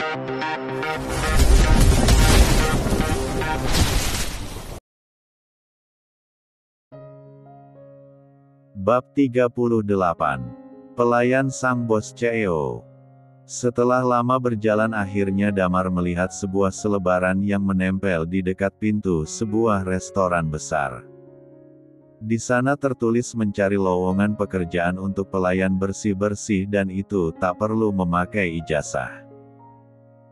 Bab 38. Pelayan Sang Bos CEO. Setelah lama berjalan akhirnya Damar melihat sebuah selebaran yang menempel di dekat pintu sebuah restoran besar. Di sana tertulis mencari lowongan pekerjaan untuk pelayan bersih-bersih dan itu tak perlu memakai ijazah.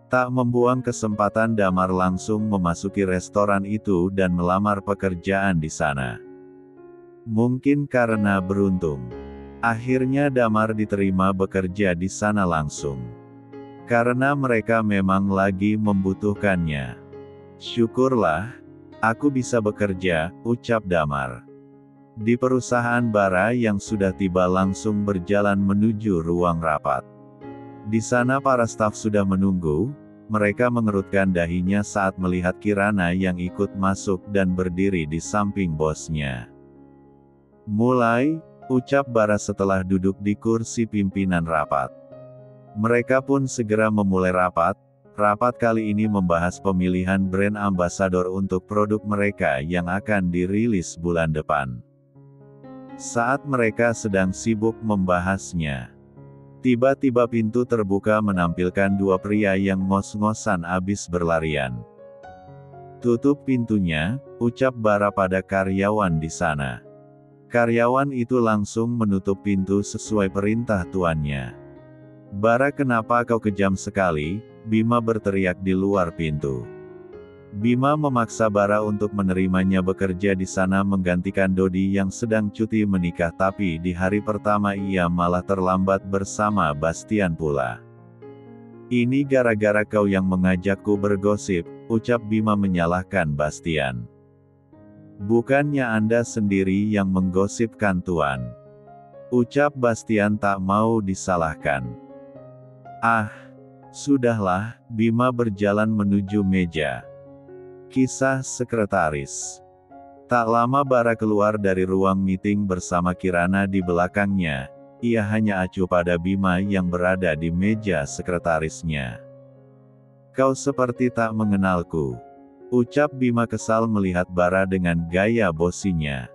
Tak membuang kesempatan Damar langsung memasuki restoran itu dan melamar pekerjaan di sana. Mungkin karena beruntung, akhirnya Damar diterima bekerja di sana langsung. Karena mereka memang lagi membutuhkannya. Syukurlah, aku bisa bekerja, ucap Damar. Di perusahaan Bara yang sudah tiba langsung berjalan menuju ruang rapat. Di sana para staf sudah menunggu, mereka mengerutkan dahinya saat melihat Kirana yang ikut masuk dan berdiri di samping bosnya. Mulai, ucap Bara setelah duduk di kursi pimpinan rapat. Mereka pun segera memulai rapat. Rapat kali ini membahas pemilihan brand ambasador untuk produk mereka yang akan dirilis bulan depan. Saat mereka sedang sibuk membahasnya, tiba-tiba pintu terbuka menampilkan dua pria yang ngos-ngosan abis berlarian. Tutup pintunya, ucap Bara pada karyawan di sana. Karyawan itu langsung menutup pintu sesuai perintah tuannya. Bara, kenapa kau kejam sekali? Bima berteriak di luar pintu. Bima memaksa Bara untuk menerimanya bekerja di sana menggantikan Dodi yang sedang cuti menikah, tapi di hari pertama ia malah terlambat bersama Bastian pula. Ini gara-gara kau yang mengajakku bergosip, ucap Bima menyalahkan Bastian. Bukannya Anda sendiri yang menggosipkan Tuan, ucap Bastian tak mau disalahkan. Ah, sudahlah, Bima berjalan menuju meja. Kisah sekretaris. Tak lama Bara keluar dari ruang meeting bersama Kirana di belakangnya. Ia hanya acuh pada Bima yang berada di meja sekretarisnya. Kau seperti tak mengenalku, ucap Bima kesal melihat Bara dengan gaya bosinya.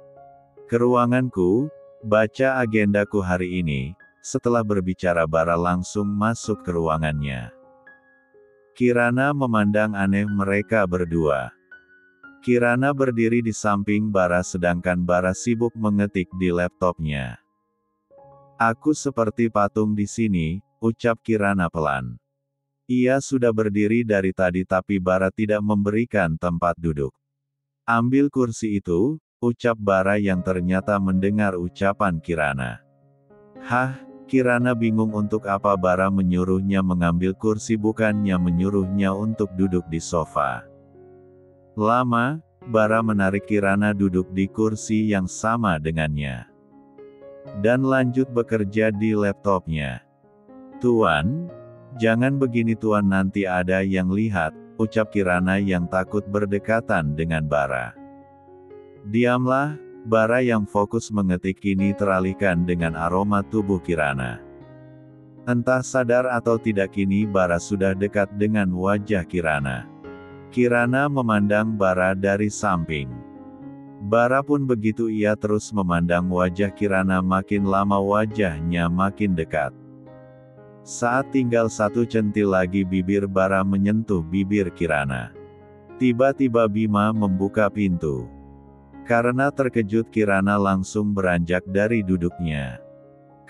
Ke ruanganku, baca agendaku hari ini. Setelah berbicara Bara langsung masuk ke ruangannya. Kirana memandang aneh mereka berdua. Kirana berdiri di samping Bara sedangkan Bara sibuk mengetik di laptopnya. Aku seperti patung di sini, ucap Kirana pelan. Ia sudah berdiri dari tadi tapi Bara tidak memberikan tempat duduk. Ambil kursi itu, ucap Bara yang ternyata mendengar ucapan Kirana. Hah? Kirana bingung untuk apa Bara menyuruhnya mengambil kursi bukannya menyuruhnya untuk duduk di sofa. Lama, Bara menarik Kirana duduk di kursi yang sama dengannya. Dan lanjut bekerja di laptopnya. Tuan, jangan begini Tuan, nanti ada yang lihat, ucap Kirana yang takut berdekatan dengan Bara. Diamlah. Bara yang fokus mengetik kini teralihkan dengan aroma tubuh Kirana. Entah sadar atau tidak kini Bara sudah dekat dengan wajah Kirana. Kirana memandang Bara dari samping. Bara pun begitu, ia terus memandang wajah Kirana, makin lama wajahnya makin dekat. Saat tinggal satu centil lagi bibir Bara menyentuh bibir Kirana. Tiba-tiba Bima membuka pintu. Karena terkejut Kirana langsung beranjak dari duduknya.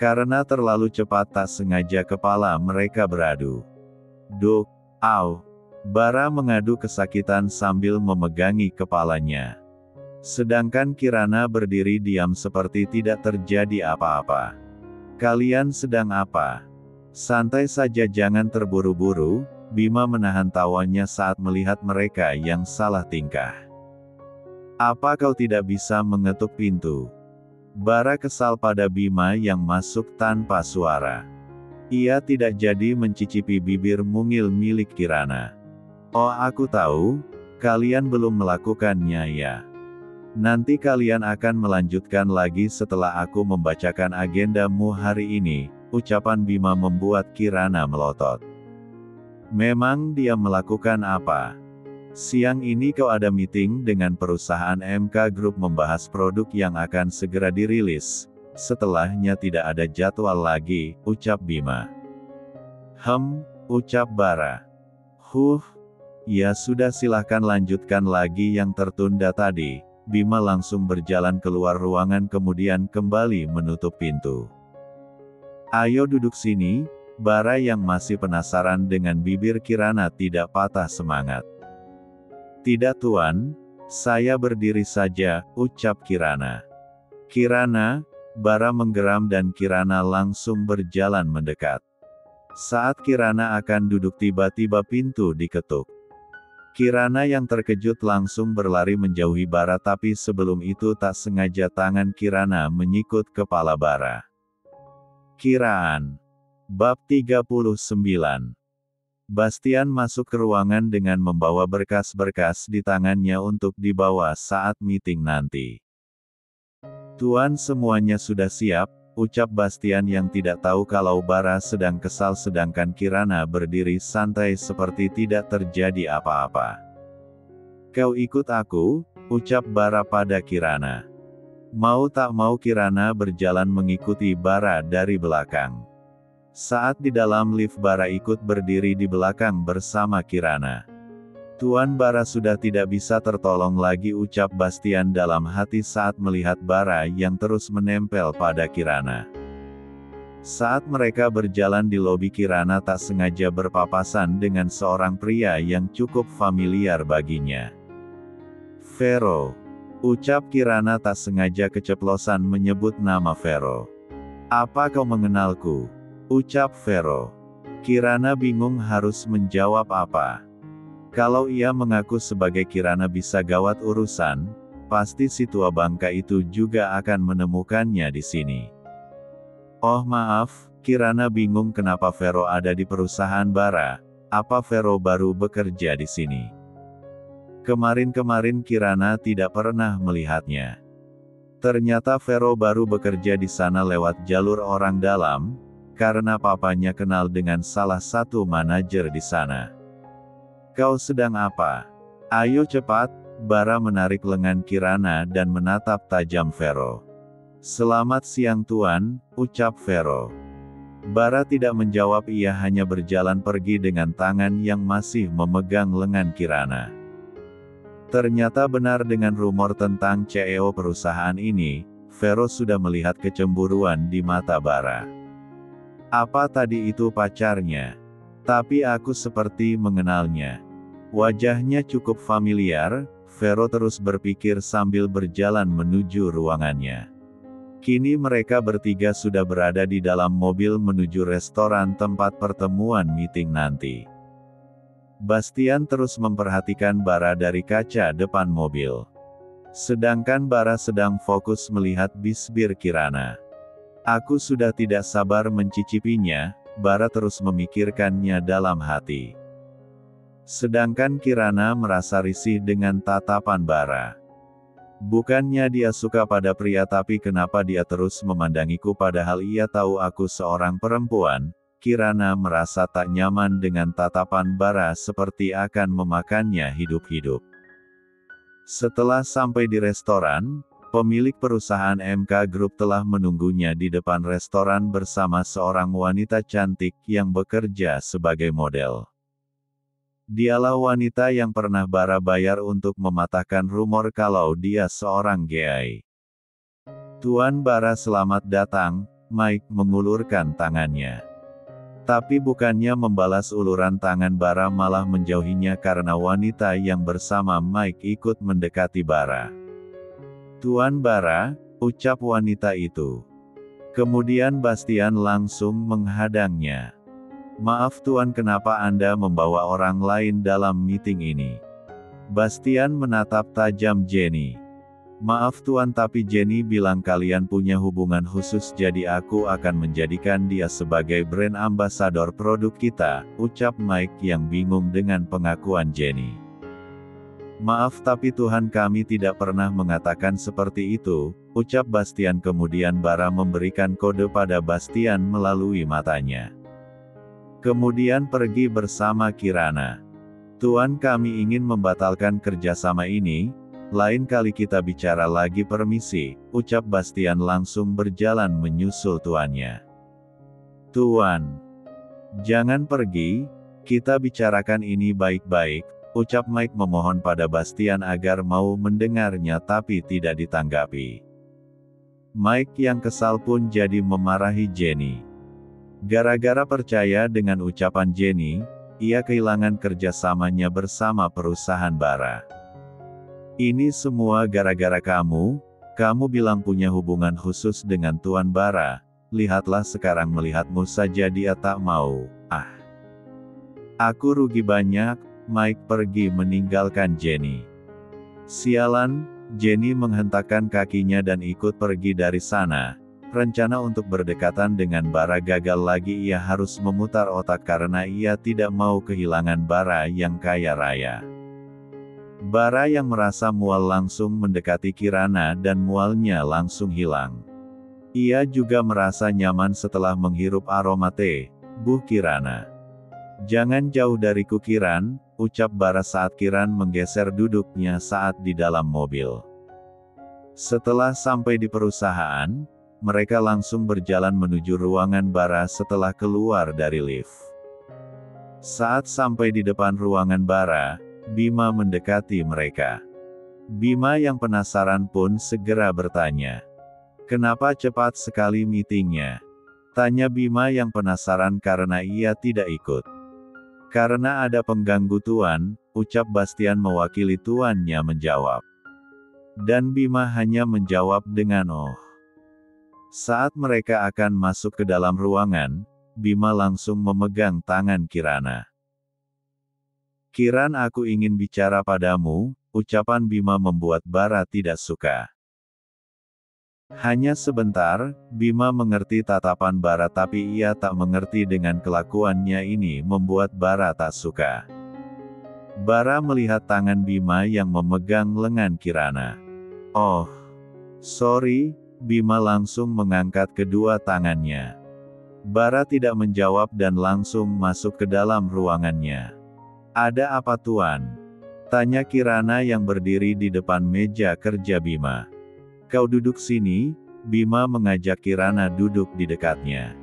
Karena terlalu cepat tak sengaja kepala mereka beradu. Duk, au. Bara mengadu kesakitan sambil memegangi kepalanya. Sedangkan Kirana berdiri diam seperti tidak terjadi apa-apa. Kalian sedang apa? Santai saja, jangan terburu-buru. Bima menahan tawanya saat melihat mereka yang salah tingkah. Apa kau tidak bisa mengetuk pintu? Bara kesal pada Bima yang masuk tanpa suara. Ia tidak jadi mencicipi bibir mungil milik Kirana. Oh, aku tahu, kalian belum melakukannya ya. Nanti kalian akan melanjutkan lagi setelah aku membacakan agendamu hari ini, ucapan Bima membuat Kirana melotot. Memang dia melakukan apa? Siang ini kau ada meeting dengan perusahaan MK Group membahas produk yang akan segera dirilis. Setelahnya tidak ada jadwal lagi, ucap Bima. Ucap Bara. Ya sudah, silahkan lanjutkan lagi yang tertunda tadi. Bima langsung berjalan keluar ruangan kemudian kembali menutup pintu. Ayo duduk sini. Bara yang masih penasaran dengan bibir Kirana tidak patah semangat. Tidak tuan, saya berdiri saja, ucap Kirana. Kirana, Bara menggeram dan Kirana langsung berjalan mendekat. Saat Kirana akan duduk tiba-tiba pintu diketuk. Kirana yang terkejut langsung berlari menjauhi Bara tapi sebelum itu tak sengaja tangan Kirana menyikut kepala Bara. Kiraan. Bab 39. Bastian masuk ke ruangan dengan membawa berkas-berkas di tangannya untuk dibawa saat meeting nanti. Tuan, semuanya sudah siap, ucap Bastian yang tidak tahu kalau Bara sedang kesal sedangkan Kirana berdiri santai seperti tidak terjadi apa-apa. Kau ikut aku, ucap Bara pada Kirana. Mau tak mau Kirana berjalan mengikuti Bara dari belakang. Saat di dalam lift Bara ikut berdiri di belakang bersama Kirana. Tuan, Bara sudah tidak bisa tertolong lagi, ucap Bastian dalam hati saat melihat Bara yang terus menempel pada Kirana. Saat mereka berjalan di lobi Kirana tak sengaja berpapasan dengan seorang pria yang cukup familiar baginya. Vero. Ucap Kirana tak sengaja keceplosan menyebut nama Vero. Apa kau mengenalku? Ucap Vero. Kirana bingung harus menjawab apa. Kalau ia mengaku sebagai Kirana bisa gawat urusan, pasti si tua bangka itu juga akan menemukannya di sini. Oh maaf, Kirana bingung kenapa Vero ada di perusahaan Bara. Apa Vero baru bekerja di sini? Kemarin-kemarin Kirana tidak pernah melihatnya. Ternyata Vero baru bekerja di sana lewat jalur orang dalam, karena papanya kenal dengan salah satu manajer di sana. Kau sedang apa? Ayo cepat, Bara menarik lengan Kirana dan menatap tajam Vero. Selamat siang tuan, ucap Vero. Bara tidak menjawab, ia hanya berjalan pergi dengan tangan yang masih memegang lengan Kirana. Ternyata benar dengan rumor tentang CEO perusahaan ini, Vero sudah melihat kecemburuan di mata Bara. Apa tadi itu pacarnya? Tapi aku seperti mengenalnya. Wajahnya cukup familiar, Vero terus berpikir sambil berjalan menuju ruangannya. Kini mereka bertiga sudah berada di dalam mobil menuju restoran tempat pertemuan meeting nanti. Bastian terus memperhatikan Bara dari kaca depan mobil. Sedangkan Bara sedang fokus melihat bisbir Kirana. Aku sudah tidak sabar mencicipinya, Bara terus memikirkannya dalam hati. Sedangkan Kirana merasa risih dengan tatapan Bara. Bukannya dia suka pada pria tapi kenapa dia terus memandangiku padahal ia tahu aku seorang perempuan. Kirana merasa tak nyaman dengan tatapan Bara seperti akan memakannya hidup-hidup. Setelah sampai di restoran, pemilik perusahaan MK Group telah menunggunya di depan restoran bersama seorang wanita cantik yang bekerja sebagai model. Dialah wanita yang pernah Bara bayar untuk mematahkan rumor kalau dia seorang gay. Tuan Bara, selamat datang, Mike mengulurkan tangannya. Tapi bukannya membalas uluran tangan Bara malah menjauhinya karena wanita yang bersama Mike ikut mendekati Bara. Tuan Bara, ucap wanita itu. Kemudian Bastian langsung menghadangnya. Maaf tuan, kenapa Anda membawa orang lain dalam meeting ini? Bastian menatap tajam Jenny. Maaf tuan, tapi Jenny bilang kalian punya hubungan khusus jadi aku akan menjadikan dia sebagai brand ambasador produk kita, ucap Mike yang bingung dengan pengakuan Jenny. Maaf tapi Tuhan, kami tidak pernah mengatakan seperti itu, ucap Bastian. Kemudian Bara memberikan kode pada Bastian melalui matanya. Kemudian pergi bersama Kirana. Tuan, kami ingin membatalkan kerjasama ini, lain kali kita bicara lagi. Permisi, ucap Bastian langsung berjalan menyusul tuannya. Tuan, jangan pergi, kita bicarakan ini baik-baik, ucap Mike memohon pada Bastian agar mau mendengarnya tapi tidak ditanggapi. Mike yang kesal pun jadi memarahi Jenny. Gara-gara percaya dengan ucapan Jenny, ia kehilangan kerjasamanya bersama perusahaan bara. Ini semua gara-gara kamu bilang punya hubungan khusus dengan Tuan Bara, lihatlah sekarang melihatmu saja dia tak mau, Aku rugi banyak. Mike pergi meninggalkan Jenny. Sialan, Jenny menghentakkan kakinya dan ikut pergi dari sana. Rencana untuk berdekatan dengan Bara gagal lagi. Ia harus memutar otak karena ia tidak mau kehilangan Bara yang kaya raya. Bara yang merasa mual langsung mendekati Kirana dan mualnya langsung hilang. Ia juga merasa nyaman setelah menghirup aroma teh, Bu Kirana. Jangan jauh dariku Kiran, ucap Bara saat Kiran menggeser duduknya saat di dalam mobil. Setelah sampai di perusahaan, mereka langsung berjalan menuju ruangan Bara setelah keluar dari lift. Saat sampai di depan ruangan Bara, Bima mendekati mereka. Bima yang penasaran pun segera bertanya. Kenapa cepat sekali meetingnya? Tanya Bima yang penasaran karena ia tidak ikut. Karena ada pengganggu Tuan, ucap Bastian mewakili tuannya menjawab. Dan Bima hanya menjawab dengan oh. Saat mereka akan masuk ke dalam ruangan, Bima langsung memegang tangan Kirana. Kiran, aku ingin bicara padamu, ucapan Bima membuat Bara tidak suka. Hanya sebentar, Bima mengerti tatapan Bara tapi ia tak mengerti dengan kelakuannya ini membuat Bara tak suka. Bara melihat tangan Bima yang memegang lengan Kirana. Oh, sorry. Bima langsung mengangkat kedua tangannya. Bara tidak menjawab dan langsung masuk ke dalam ruangannya. Ada apa Tuan? Tanya Kirana yang berdiri di depan meja kerja Bima. Kau duduk sini, Bima mengajak Kirana duduk di dekatnya.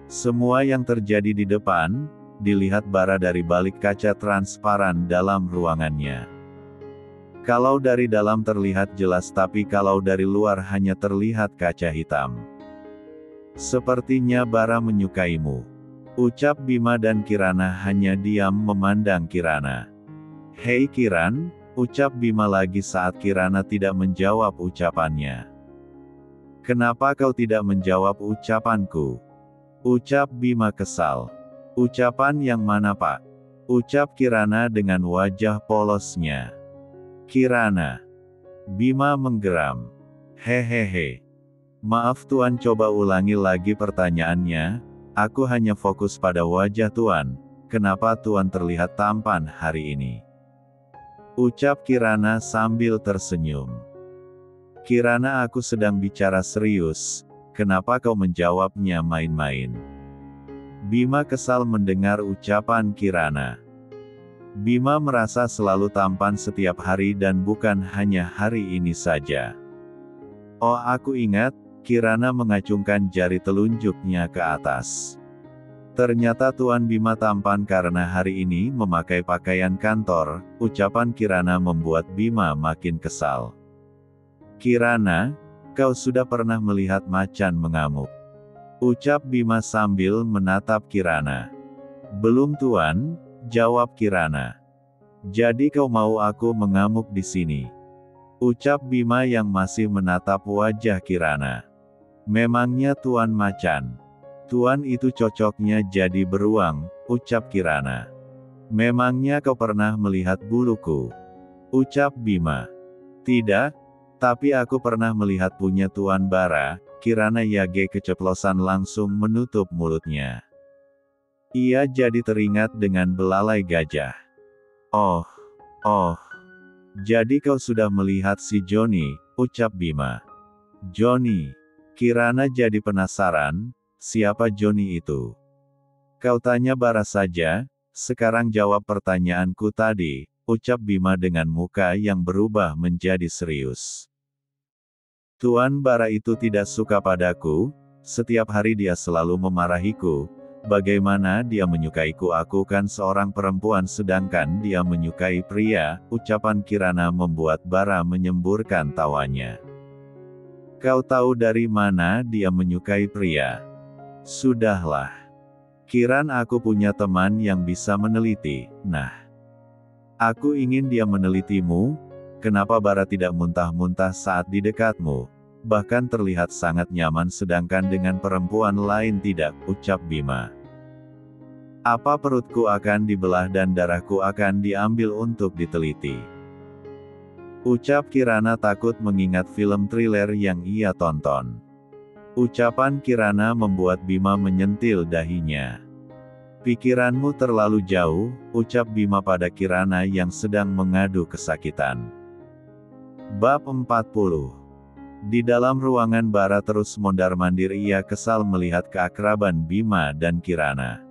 Semua yang terjadi di depan, dilihat Bara dari balik kaca transparan dalam ruangannya. Kalau dari dalam terlihat jelas tapi kalau dari luar hanya terlihat kaca hitam. Sepertinya Bara menyukaimu, ucap Bima dan Kirana hanya diam memandang Kirana. Hei Kiran, ucap Bima lagi saat Kirana tidak menjawab ucapannya. Kenapa kau tidak menjawab ucapanku? Ucap Bima kesal. Ucapan yang mana Pak? Ucap Kirana dengan wajah polosnya. Kirana. Bima menggeram. Hehehe. Maaf Tuan, coba ulangi lagi pertanyaannya, aku hanya fokus pada wajah Tuan, kenapa Tuan terlihat tampan hari ini? Ucap Kirana sambil tersenyum. Kirana, aku sedang bicara serius, kenapa kau menjawabnya main-main? Bima kesal mendengar ucapan Kirana. Bima merasa selalu tampan setiap hari dan bukan hanya hari ini saja. Oh, aku ingat, Kirana mengacungkan jari telunjuknya ke atas. Ternyata Tuan Bima tampan karena hari ini memakai pakaian kantor, ucapan Kirana membuat Bima makin kesal. Kirana, kau sudah pernah melihat macan mengamuk? Ucap Bima sambil menatap Kirana. Belum Tuan, jawab Kirana. Jadi kau mau aku mengamuk di sini? Ucap Bima yang masih menatap wajah Kirana. Memangnya Tuan macan? Tuan itu cocoknya jadi beruang, ucap Kirana. Memangnya kau pernah melihat buluku? Ucap Bima. Tidak, tapi aku pernah melihat punya Tuan Bara. Kirana Yage keceplosan langsung menutup mulutnya. Ia jadi teringat dengan belalai gajah. Oh, jadi kau sudah melihat si Johnny, ucap Bima. Johnny. Kirana jadi penasaran, siapa Johnny itu? Kau tanya Bara saja, sekarang jawab pertanyaanku tadi, ucap Bima dengan muka yang berubah menjadi serius. Tuan Bara itu tidak suka padaku, setiap hari dia selalu memarahiku, bagaimana dia menyukaiku, aku kan seorang perempuan sedangkan dia menyukai pria, ucapan Kirana membuat Bara menyemburkan tawanya. Kau tahu dari mana dia menyukai pria? Sudahlah. Kiran, aku punya teman yang bisa meneliti. Nah, aku ingin dia menelitimu. Kenapa Bara tidak muntah-muntah saat di dekatmu? Bahkan terlihat sangat nyaman sedangkan dengan perempuan lain tidak, ucap Bima. Apa perutku akan dibelah dan darahku akan diambil untuk diteliti? Ucap Kirana takut mengingat film thriller yang ia tonton. Ucapan Kirana membuat Bima menyentil dahinya. Pikiranmu terlalu jauh, ucap Bima pada Kirana yang sedang mengadu kesakitan. Bab 40. Di dalam ruangan Bara terus mondar-mandir, ia kesal melihat keakraban Bima dan Kirana.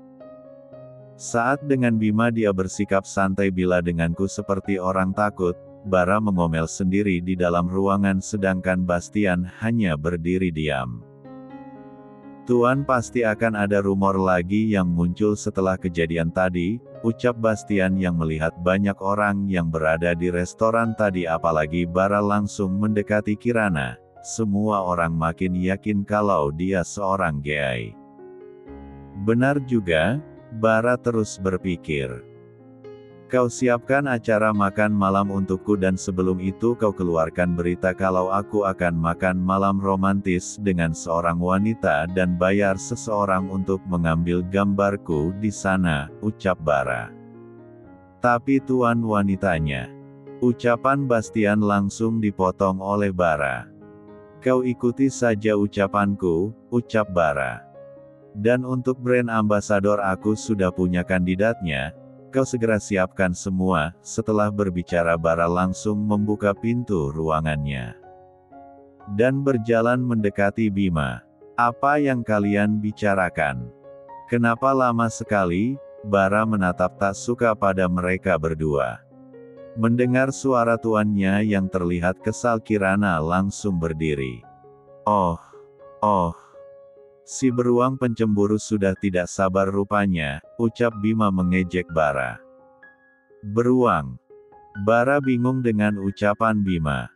Saat dengan Bima dia bersikap santai, bila denganku seperti orang takut, Bara mengomel sendiri di dalam ruangan sedangkan Bastian hanya berdiri diam. Tuan, pasti akan ada rumor lagi yang muncul setelah kejadian tadi, ucap Bastian yang melihat banyak orang yang berada di restoran tadi. Apalagi Bara langsung mendekati Kirana, semua orang makin yakin kalau dia seorang gay. Benar juga, Bara terus berpikir. Kau siapkan acara makan malam untukku dan sebelum itu kau keluarkan berita kalau aku akan makan malam romantis dengan seorang wanita dan bayar seseorang untuk mengambil gambarku di sana, ucap Bara. Tapi tuan, wanitanya. Ucapan Bastian langsung dipotong oleh Bara. Kau ikuti saja ucapanku, ucap Bara. Dan untuk brand ambassador aku sudah punya kandidatnya. Kau segera siapkan semua. Setelah berbicara, Bara langsung membuka pintu ruangannya dan berjalan mendekati Bima. Apa yang kalian bicarakan? Kenapa lama sekali? Bara menatap tak suka pada mereka berdua. Mendengar suara tuannya yang terlihat kesal, Kirana langsung berdiri. Oh. Si beruang pencemburu sudah tidak sabar rupanya, ucap Bima mengejek Bara. Beruang. Bara bingung dengan ucapan Bima.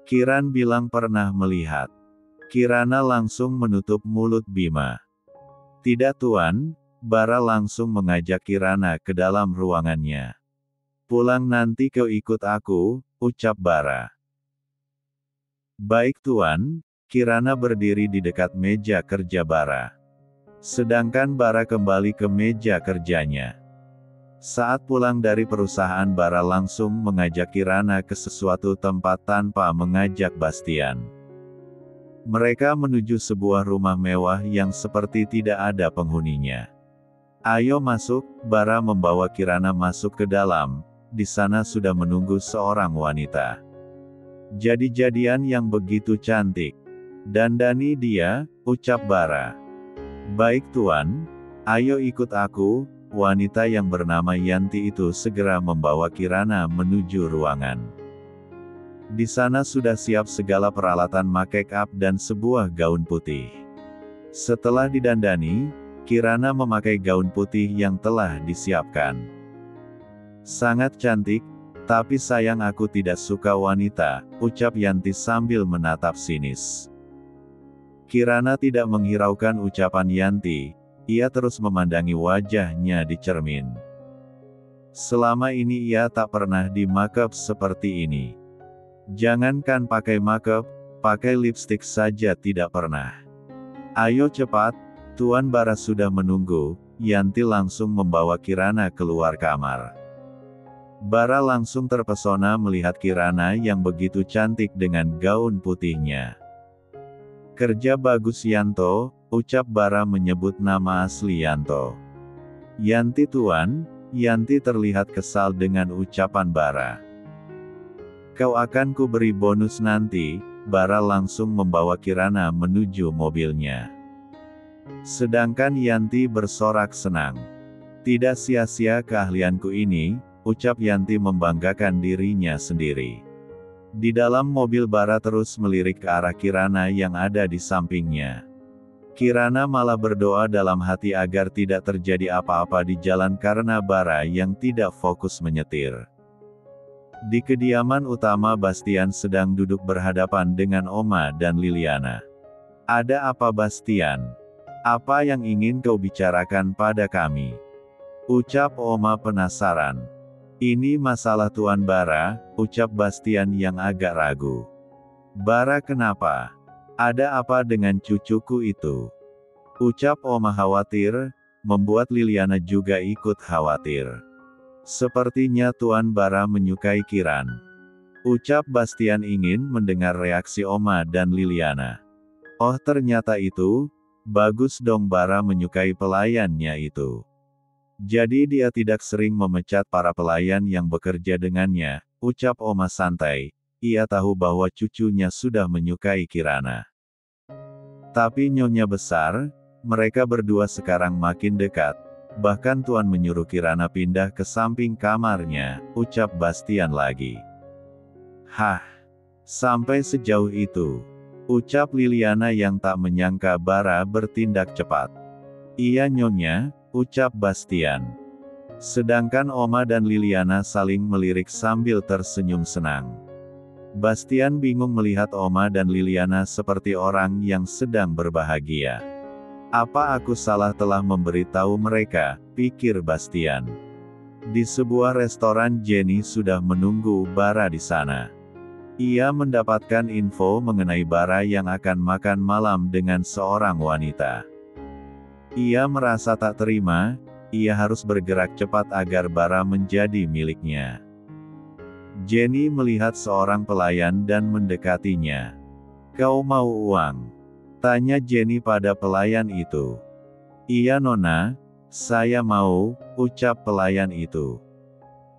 Kiran bilang pernah melihat. Kirana langsung menutup mulut Bima. Tidak tuan, Bara langsung mengajak Kirana ke dalam ruangannya. Pulang nanti kau ikut aku, ucap Bara. Baik tuan. Kirana berdiri di dekat meja kerja Bara. Sedangkan Bara kembali ke meja kerjanya. Saat pulang dari perusahaan, Bara langsung mengajak Kirana ke sesuatu tempat tanpa mengajak Bastian. Mereka menuju sebuah rumah mewah yang seperti tidak ada penghuninya. Ayo masuk, Bara membawa Kirana masuk ke dalam. Di sana sudah menunggu seorang wanita. Jadi-jadian yang begitu cantik. Dandani dia, ucap Bara. Baik tuan, ayo ikut aku. Wanita yang bernama Yanti itu segera membawa Kirana menuju ruangan. Di sana sudah siap segala peralatan make up dan sebuah gaun putih. Setelah didandani, Kirana memakai gaun putih yang telah disiapkan. Sangat cantik, tapi sayang aku tidak suka wanita, ucap Yanti sambil menatap sinis. Kirana tidak menghiraukan ucapan Yanti, ia terus memandangi wajahnya di cermin. Selama ini ia tak pernah di makeup seperti ini. Jangankan pakai makeup, pakai lipstik saja tidak pernah. Ayo cepat, Tuan Bara sudah menunggu. Yanti langsung membawa Kirana keluar kamar. Bara langsung terpesona melihat Kirana yang begitu cantik dengan gaun putihnya. Kerja bagus Yanto, ucap Bara menyebut nama asli Yanto. Yanti tuan. Yanti terlihat kesal dengan ucapan Bara. Kau akan kuberi bonus nanti. Bara langsung membawa Kirana menuju mobilnya. Sedangkan Yanti bersorak senang. Tidak sia-sia keahlianku ini, ucap Yanti membanggakan dirinya sendiri. Di dalam mobil Bara terus melirik ke arah Kirana yang ada di sampingnya. Kirana malah berdoa dalam hati agar tidak terjadi apa-apa di jalan karena Bara yang tidak fokus menyetir. Di kediaman utama Bastian sedang duduk berhadapan dengan Oma dan Liliana. Ada apa Bastian? Apa yang ingin kau bicarakan pada kami? Ucap Oma penasaran. Ini masalah Tuan Bara, ucap Bastian yang agak ragu. Bara kenapa? Ada apa dengan cucuku itu? Ucap Oma khawatir, membuat Liliana juga ikut khawatir. Sepertinya Tuan Bara menyukai Kiran. Ucap Bastian ingin mendengar reaksi Oma dan Liliana. Oh ternyata itu, bagus dong Bara menyukai pelayannya itu. Jadi dia tidak sering memecat para pelayan yang bekerja dengannya, ucap Oma santai. Ia tahu bahwa cucunya sudah menyukai Kirana. Tapi nyonya besar, mereka berdua sekarang makin dekat. Bahkan Tuan menyuruh Kirana pindah ke samping kamarnya, ucap Bastian lagi. Hah, sampai sejauh itu, ucap Liliana yang tak menyangka Bara bertindak cepat. Iya nyonya, ucap Bastian. Sedangkan Oma dan Liliana saling melirik sambil tersenyum senang. Bastian bingung melihat Oma dan Liliana seperti orang yang sedang berbahagia. Apa aku salah telah memberitahu mereka, pikir Bastian. Di sebuah restoran Jenny sudah menunggu Bara di sana. Ia mendapatkan info mengenai Bara yang akan makan malam dengan seorang wanita. Ia merasa tak terima, ia harus bergerak cepat agar Bara menjadi miliknya. Jenny melihat seorang pelayan dan mendekatinya. Kau mau uang? Tanya Jenny pada pelayan itu. Iya nona, saya mau, ucap pelayan itu.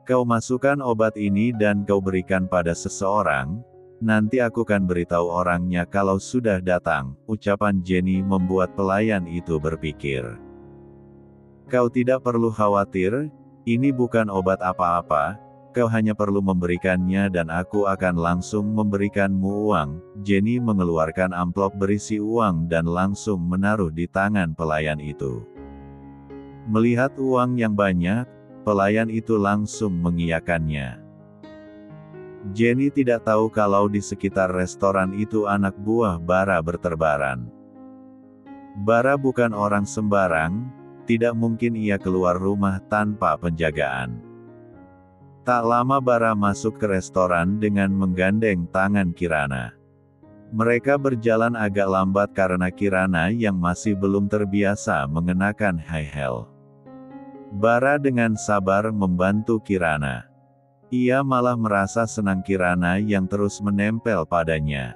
Kau masukkan obat ini dan kau berikan pada seseorang, nanti aku kan beritahu orangnya kalau sudah datang, ucapan Jenny membuat pelayan itu berpikir. Kau tidak perlu khawatir, ini bukan obat apa-apa, kau hanya perlu memberikannya dan aku akan langsung memberikanmu uang. Jenny mengeluarkan amplop berisi uang dan langsung menaruh di tangan pelayan itu. Melihat uang yang banyak, pelayan itu langsung mengiyakannya. Jenny tidak tahu kalau di sekitar restoran itu anak buah Bara berterbaran. Bara bukan orang sembarang, tidak mungkin ia keluar rumah tanpa penjagaan. Tak lama Bara masuk ke restoran dengan menggandeng tangan Kirana. Mereka berjalan agak lambat karena Kirana yang masih belum terbiasa mengenakan high heel. Bara dengan sabar membantu Kirana. Ia malah merasa senang Kirana yang terus menempel padanya.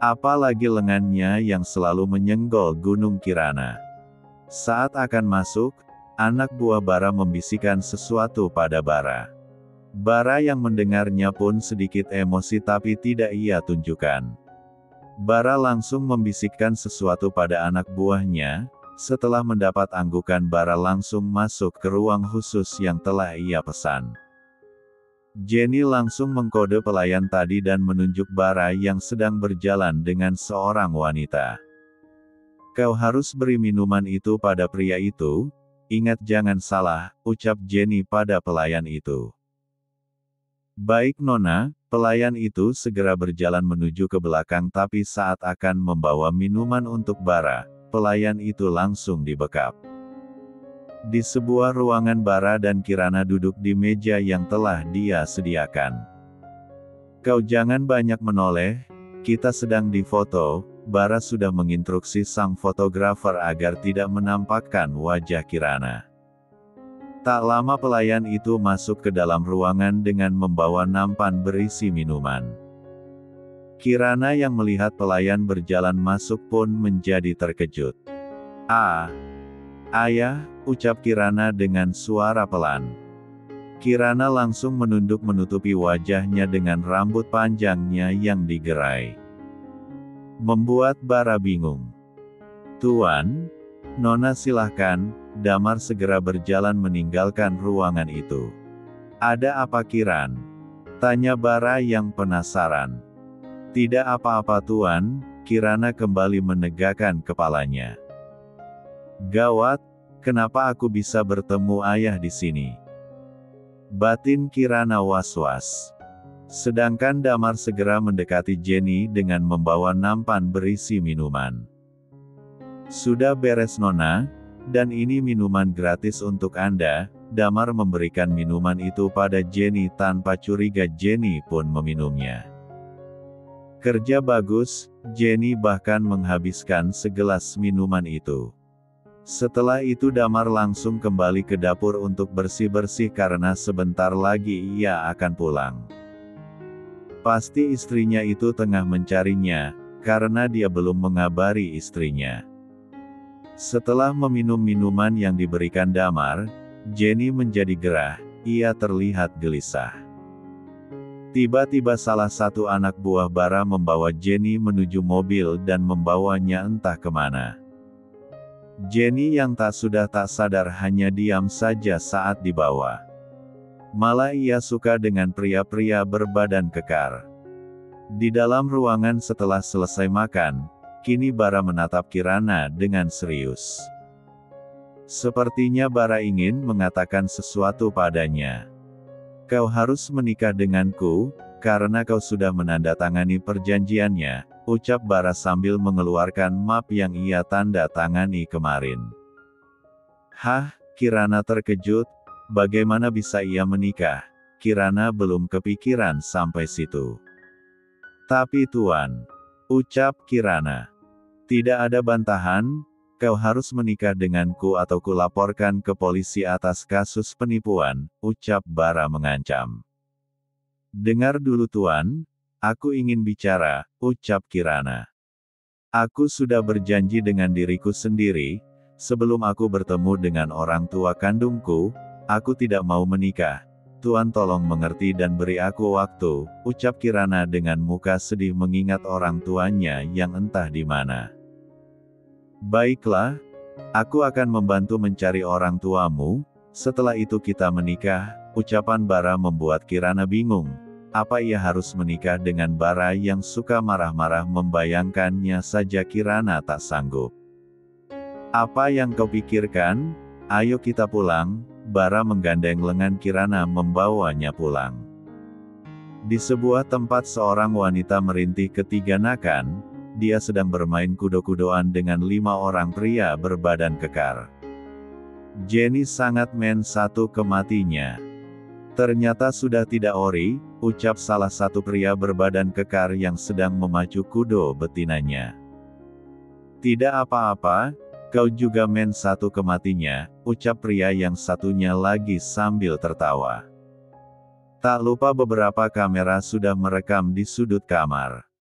Apalagi lengannya yang selalu menyenggol gunung Kirana. Saat akan masuk, anak buah Bara membisikkan sesuatu pada Bara. Bara yang mendengarnya pun sedikit emosi tapi tidak ia tunjukkan. Bara langsung membisikkan sesuatu pada anak buahnya, setelah mendapat anggukan Bara langsung masuk ke ruang khusus yang telah ia pesan. Jenny langsung mengkode pelayan tadi dan menunjuk Bara yang sedang berjalan dengan seorang wanita. Kau harus beri minuman itu pada pria itu, ingat jangan salah, ucap Jenny pada pelayan itu. Baik nona, pelayan itu segera berjalan menuju ke belakang tapi saat akan membawa minuman untuk Bara, pelayan itu langsung dibekap. Di sebuah ruangan Bara dan Kirana duduk di meja yang telah dia sediakan. Kau jangan banyak menoleh, kita sedang difoto, Bara sudah menginstruksi sang fotografer agar tidak menampakkan wajah Kirana. Tak lama pelayan itu masuk ke dalam ruangan dengan membawa nampan berisi minuman. Kirana yang melihat pelayan berjalan masuk pun menjadi terkejut. Ayah, ucap Kirana dengan suara pelan. Kirana langsung menunduk menutupi wajahnya dengan rambut panjangnya yang digerai. Membuat Bara bingung. Tuan, Nona silahkan, Damar segera berjalan meninggalkan ruangan itu. Ada apa Kiran? Tanya Bara yang penasaran. Tidak apa-apa Tuan, Kirana kembali menegakkan kepalanya. Gawat, kenapa aku bisa bertemu ayah di sini? Batin Kirana was-was. Sedangkan Damar segera mendekati Jenny dengan membawa nampan berisi minuman. Sudah beres Nona, dan ini minuman gratis untuk Anda. Damar memberikan minuman itu pada Jenny tanpa curiga. Jenny pun meminumnya. Kerja bagus, Jenny bahkan menghabiskan segelas minuman itu. Setelah itu Damar langsung kembali ke dapur untuk bersih-bersih karena sebentar lagi ia akan pulang. Pasti istrinya itu tengah mencarinya, karena dia belum mengabari istrinya. Setelah meminum minuman yang diberikan Damar, Jenny menjadi gerah, ia terlihat gelisah. Tiba-tiba salah satu anak buah Bara membawa Jenny menuju mobil dan membawanya entah kemana. Jenny yang tak sadar hanya diam saja saat dibawa. Malah ia suka dengan pria-pria berbadan kekar. Di dalam ruangan setelah selesai makan, kini Bara menatap Kirana dengan serius. Sepertinya Bara ingin mengatakan sesuatu padanya. Kau harus menikah denganku, karena kau sudah menandatangani perjanjiannya, ucap Bara sambil mengeluarkan map yang ia tanda tangani kemarin. Hah, Kirana terkejut, bagaimana bisa ia menikah? Kirana belum kepikiran sampai situ. Tapi Tuan, ucap Kirana. Tidak ada bantahan, kau harus menikah denganku atau kulaporkan ke polisi atas kasus penipuan, ucap Bara mengancam. Dengar dulu Tuan, aku ingin bicara, ucap Kirana. Aku sudah berjanji dengan diriku sendiri, sebelum aku bertemu dengan orang tua kandungku, aku tidak mau menikah. Tuan tolong mengerti dan beri aku waktu, ucap Kirana dengan muka sedih mengingat orang tuanya yang entah di mana. Baiklah, aku akan membantu mencari orang tuamu, setelah itu kita menikah, ucapan Bara membuat Kirana bingung. Apa ia harus menikah dengan Bara yang suka marah-marah? Membayangkannya saja Kirana tak sanggup. Apa yang kau pikirkan? Ayo kita pulang. Bara menggandeng lengan Kirana membawanya pulang. Di sebuah tempat seorang wanita merintih ketiganakan, dia sedang bermain kudo-kudoan dengan 5 orang pria berbadan kekar. Jenny sangat main satu ke matinya. Ternyata sudah tidak ori, ucap salah satu pria berbadan kekar yang sedang memacu kudo betinanya. Tidak apa-apa, kau juga main satu ke matinya, ucap pria yang satunya lagi sambil tertawa. Tak lupa beberapa kamera sudah merekam di sudut kamar.